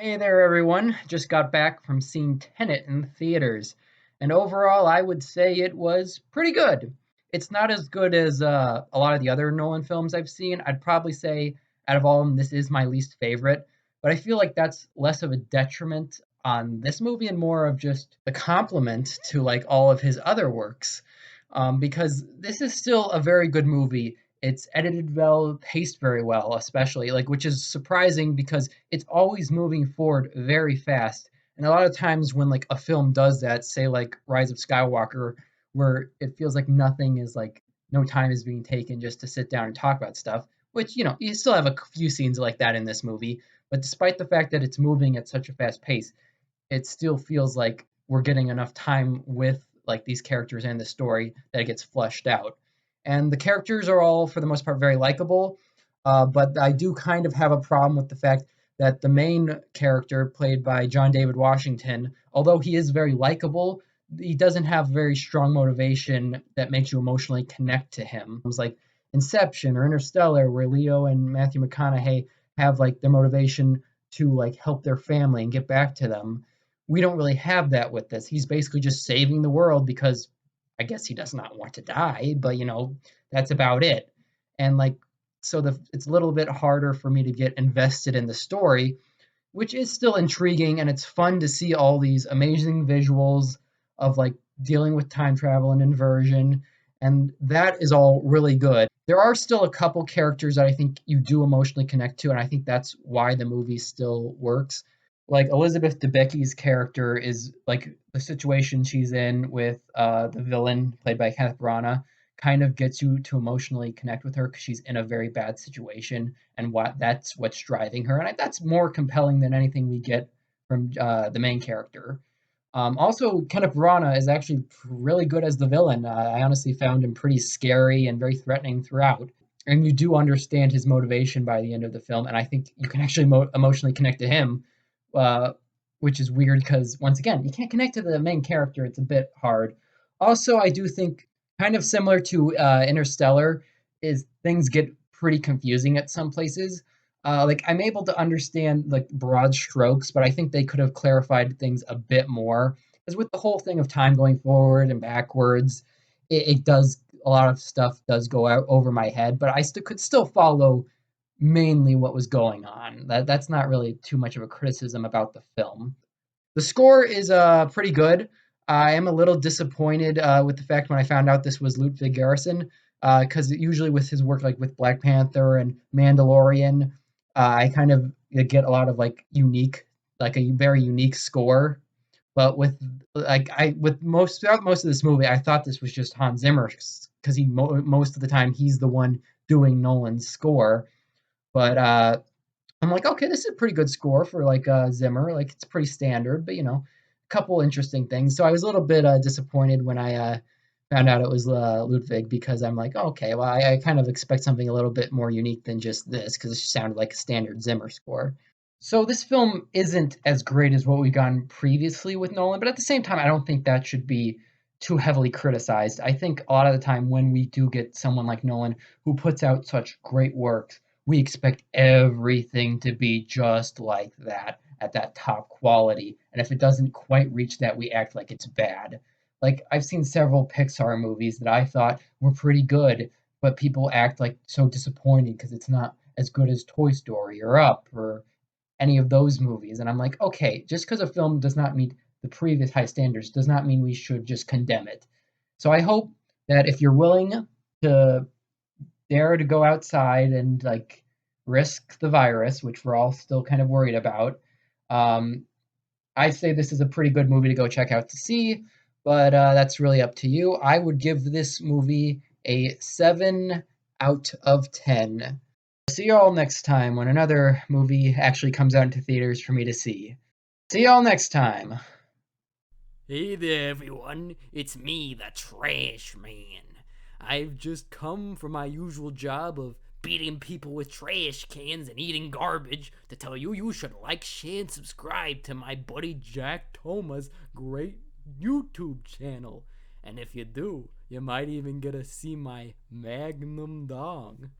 Hey there, everyone. Just got back from seeing Tenet in the theaters, and overall, I would say it was pretty good. It's not as good as a lot of the other Nolan films I've seen. I'd probably say, out of all of them, this is my least favorite, but I feel like that's less of a detriment on this movie and more of just the compliment to like all of his other works, because this is still a very good movie. It's edited well, paced very well, especially like which is surprising because it's always moving forward very fast. And a lot of times when like a film does that, say like Rise of Skywalker, where it feels like nothing is like no time is being taken just to sit down and talk about stuff, which you still have a few scenes like that in this movie, but despite the fact that it's moving at such a fast pace, it still feels like we're getting enough time with like these characters and the story that it gets fleshed out. And the characters are all, for the most part, very likable. But I do kind of have a problem with the fact that the main character, played by John David Washington, although he is very likable, he doesn't have very strong motivation that makes you emotionally connect to him. It's like Inception or Interstellar, where Leo and Matthew McConaughey have like their motivation to like help their family and get back to them. We don't really have that with this. He's basically just saving the world because I guess he does not want to die, but that's about it. And like so it's a little bit harder for me to get invested in the story, which is still intriguing, and it's fun to see all these amazing visuals of like dealing with time travel and inversion, and that is all really good. There are still a couple characters that I think you do emotionally connect to, and I think that's why the movie still works. Like Elizabeth Debicki's character is like the situation she's in with the villain played by Kenneth Branagh kind of gets you to emotionally connect with her because she's in a very bad situation and what's driving her, and that's more compelling than anything we get from the main character. Also, Kenneth Branagh is actually really good as the villain. I honestly found him pretty scary and very threatening throughout. And you do understand his motivation by the end of the film, and I think you can actually emotionally connect to him, uh, which is weird because once again, you can't connect to the main character. It's a bit hard. Also, I do think kind of similar to Interstellar, is things get pretty confusing at some places. Like I'm able to understand like broad strokes, but I think they could have clarified things a bit more. Because with the whole thing of time going forward and backwards, it does a lot of stuff does go out over my head, but I could still follow mainly what was going on. That's not really too much of a criticism about the film. The score is pretty good. I am a little disappointed with the fact when I found out this was Ludwig Göransson, because usually with his work like with Black Panther and Mandalorian, I kind of get a lot of like unique, like a very unique score. But with like I with most throughout most of this movie, I thought this was just Hans Zimmer because most of the time he's the one doing Nolan's score. But I'm like, okay, this is a pretty good score for like Zimmer. Like it's pretty standard, but a couple interesting things. So I was a little bit disappointed when I found out it was Ludwig because I'm like, oh, okay, well, I kind of expect something a little bit more unique than just this because it sounded like a standard Zimmer score. So this film isn't as great as what we've gotten previously with Nolan, but at the same time, I don't think that should be too heavily criticized. I think a lot of the time when we do get someone like Nolan who puts out such great works, we expect everything to be just like that at that top quality. And if it doesn't quite reach that, we act like it's bad. Like I've seen several Pixar movies that I thought were pretty good, but people act like so disappointed because it's not as good as Toy Story or Up or any of those movies. And I'm like, okay, just because a film does not meet the previous high standards does not mean we should just condemn it. So I hope that if you're willing to dare to go outside and like risk the virus, which we're all still kind of worried about, um, I say this is a pretty good movie to go check out to see, but that's really up to you. I would give this movie a 7 out of 10. See y'all next time when another movie actually comes out into theaters for me to see. See y'all next time. Hey there, everyone. It's me, the Trash Man. I've just come from my usual job of beating people with trash cans and eating garbage to tell you you should like, share, and subscribe to my buddy Jack Toma's great YouTube channel. And if you do, you might even get to see my Magnum Dong.